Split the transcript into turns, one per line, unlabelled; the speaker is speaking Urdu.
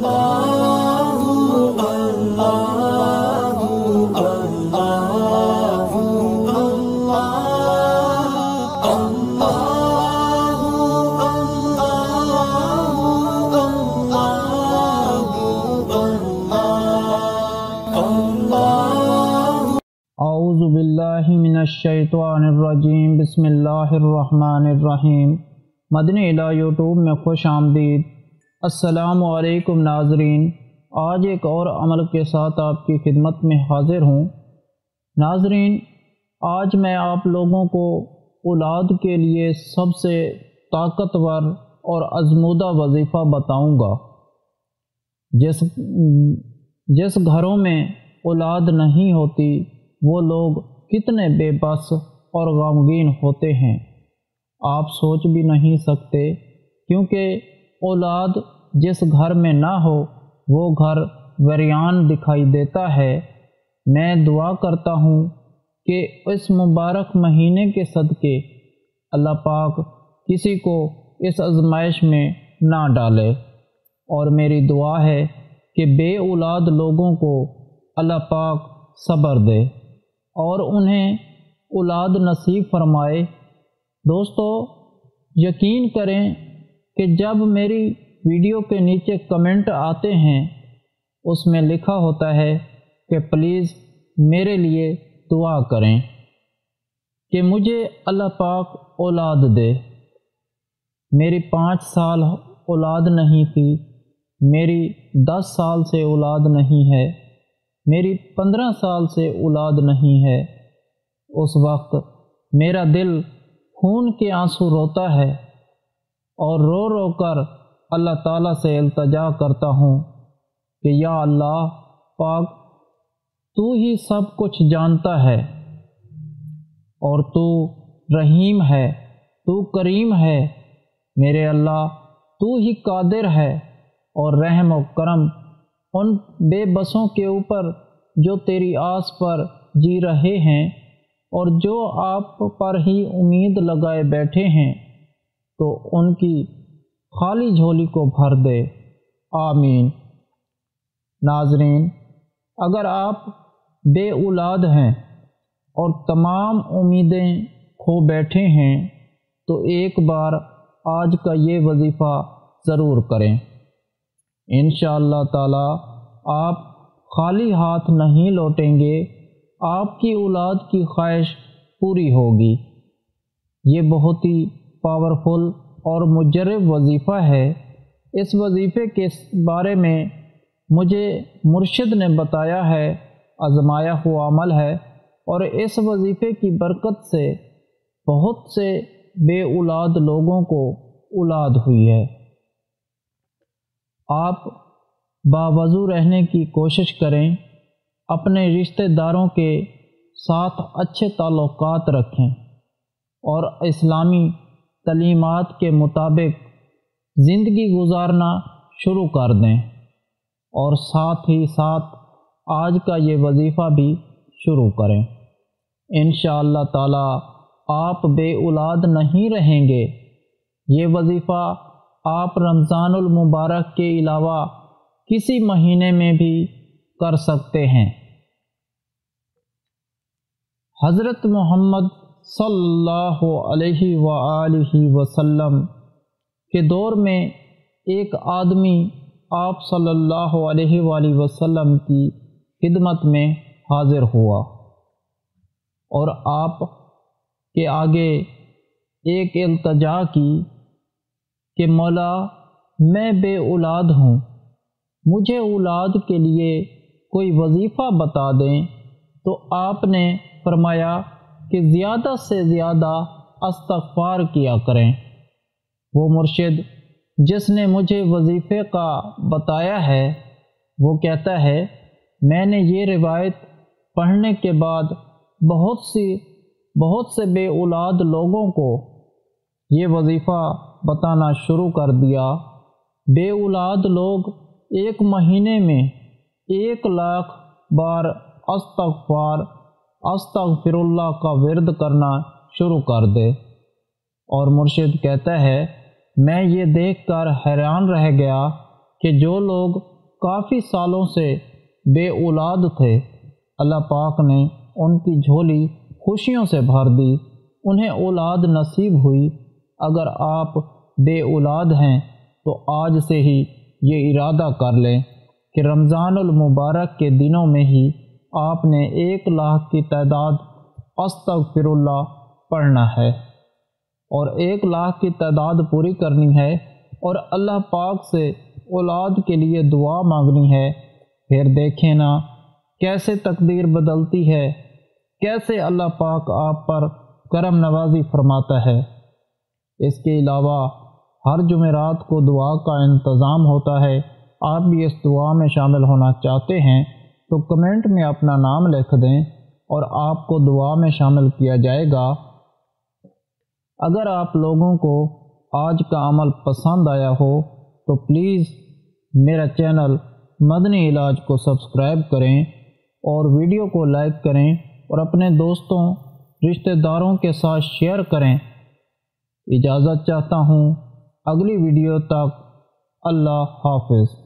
اعوذ باللہ من الشیطان الرجیم، بسم اللہ الرحمن الرحیم۔ مدنی الہ یوٹیوب میں خوش آمدید۔ السلام علیکم ناظرین، آج ایک اور عمل کے ساتھ آپ کی خدمت میں حاضر ہوں۔ ناظرین، آج میں آپ لوگوں کو اولاد کے لیے سب سے طاقتور اور آزمودہ وظیفہ بتاؤں گا۔ جس گھروں میں اولاد نہیں ہوتی وہ لوگ کتنے بے بس اور غمگین ہوتے ہیں، آپ سوچ بھی نہیں سکتے، کیونکہ اولاد جس گھر میں نہ ہو وہ گھر ویران دکھائی دیتا ہے۔ میں دعا کرتا ہوں کہ اس مبارک مہینے کے صدقے اللہ پاک کسی کو اس آزمائش میں نہ ڈالے، اور میری دعا ہے کہ بے اولاد لوگوں کو اللہ پاک صبر دے اور انہیں اولاد نصیب فرمائے۔ دوستو، یقین کریں کہ جب میری ویڈیو کے نیچے کمنٹ آتے ہیں اس میں لکھا ہوتا ہے کہ پلیز میرے لیے دعا کریں کہ مجھے اللہ پاک اولاد دے۔ میری 5 سال اولاد نہیں تھی، میری 10 سال سے اولاد نہیں ہے، میری 15 سال سے اولاد نہیں ہے۔ اس وقت میرا دل خون کے آنسو روتا ہے اور رو رو کر اللہ تعالیٰ سے التجا کرتا ہوں کہ یا اللہ پاک، تو ہی سب کچھ جانتا ہے اور تو رحیم ہے، تو کریم ہے۔ میرے اللہ، تو ہی قادر ہے اور رحم و کرم ان بے بسوں کے اوپر جو تیری آس پر جی رہے ہیں اور جو آپ پر ہی امید لگائے بیٹھے ہیں، تو ان کی خالی جھولی کو بھر دے، آمین۔ ناظرین، اگر آپ بے اولاد ہیں اور تمام امیدیں کھو بیٹھے ہیں تو ایک بار آج کا یہ وظیفہ ضرور کریں۔ انشاءاللہ تعالی آپ خالی ہاتھ نہیں لوٹیں گے، آپ کی اولاد کی خواہش پوری ہوگی۔ یہ بہت ہی پاورفل اور مجرب وظیفہ ہے۔ اس وظیفے کے بارے میں مجھے مرشد نے بتایا ہے، آزمایا ہوا عمل ہے، اور اس وظیفے کی برکت سے بہت سے بے اولاد لوگوں کو اولاد ہوئی ہے۔ آپ باوضو رہنے کی کوشش کریں، اپنے رشتہ داروں کے ساتھ اچھے تعلقات رکھیں اور اسلامی تعلیمات کے مطابق زندگی گزارنا شروع کر دیں، اور ساتھ ہی ساتھ آج کا یہ وظیفہ بھی شروع کریں۔ انشاءاللہ تعالی آپ بے اولاد نہیں رہیں گے۔ یہ وظیفہ آپ رمضان المبارک کے علاوہ کسی مہینے میں بھی کر سکتے ہیں۔ حضرت محمد صلی اللہ علیہ وآلہ وسلم کے دور میں ایک آدمی آپ صلی اللہ علیہ وآلہ وسلم کی خدمت میں حاضر ہوا اور آپ کے آگے ایک التجا کی کہ مولا، میں بے اولاد ہوں، مجھے اولاد کے لیے کوئی وظیفہ بتا دیں۔ تو آپ نے فرمایا کہ زیادہ سے زیادہ استغفار کیا کریں۔ وہ مرشد جس نے مجھے وظیفے کا بتایا ہے وہ کہتا ہے، میں نے یہ روایت پڑھنے کے بعد بہت سے بے اولاد لوگوں کو یہ وظیفہ بتانا شروع کر دیا۔ بے اولاد لوگ ایک مہینے میں 1,00,000 بار استغفر اللہ کا ورد کرنا شروع کر دے۔ اور مرشد کہتا ہے، میں یہ دیکھ کر حیران رہ گیا کہ جو لوگ کافی سالوں سے بے اولاد تھے۔ اللہ پاک نے ان کی جھولی خوشیوں سے بھر دی، انہیں اولاد نصیب ہوئی۔ اگر آپ بے اولاد ہیں تو آج سے ہی یہ ارادہ کر لیں کہ رمضان المبارک کے دنوں میں ہی آپ نے 1,00,000 کی تعداد استغفر اللہ پڑھنا ہے، اور 1,00,000 کی تعداد پوری کرنی ہے اور اللہ پاک سے اولاد کے لیے دعا مانگنی ہے۔ پھر دیکھیں نا کیسے تقدیر بدلتی ہے، کیسے اللہ پاک آپ پر کرم نوازی فرماتا ہے۔ اس کے علاوہ ہر جمعرات کو دعا کا انتظام ہوتا ہے۔ آپ بھی اس دعا میں شامل ہونا چاہتے ہیں تو کمنٹ میں اپنا نام لکھ دیں اور آپ کو دعا میں شامل کیا جائے گا۔ اگر آپ لوگوں کو آج کا عمل پسند آیا ہو تو پلیز میرا چینل مدنی علاج کو سبسکرائب کریں اور ویڈیو کو لائک کریں اور اپنے دوستوں رشتہ داروں کے ساتھ شیئر کریں۔ اجازت چاہتا ہوں، اگلی ویڈیو تک اللہ حافظ۔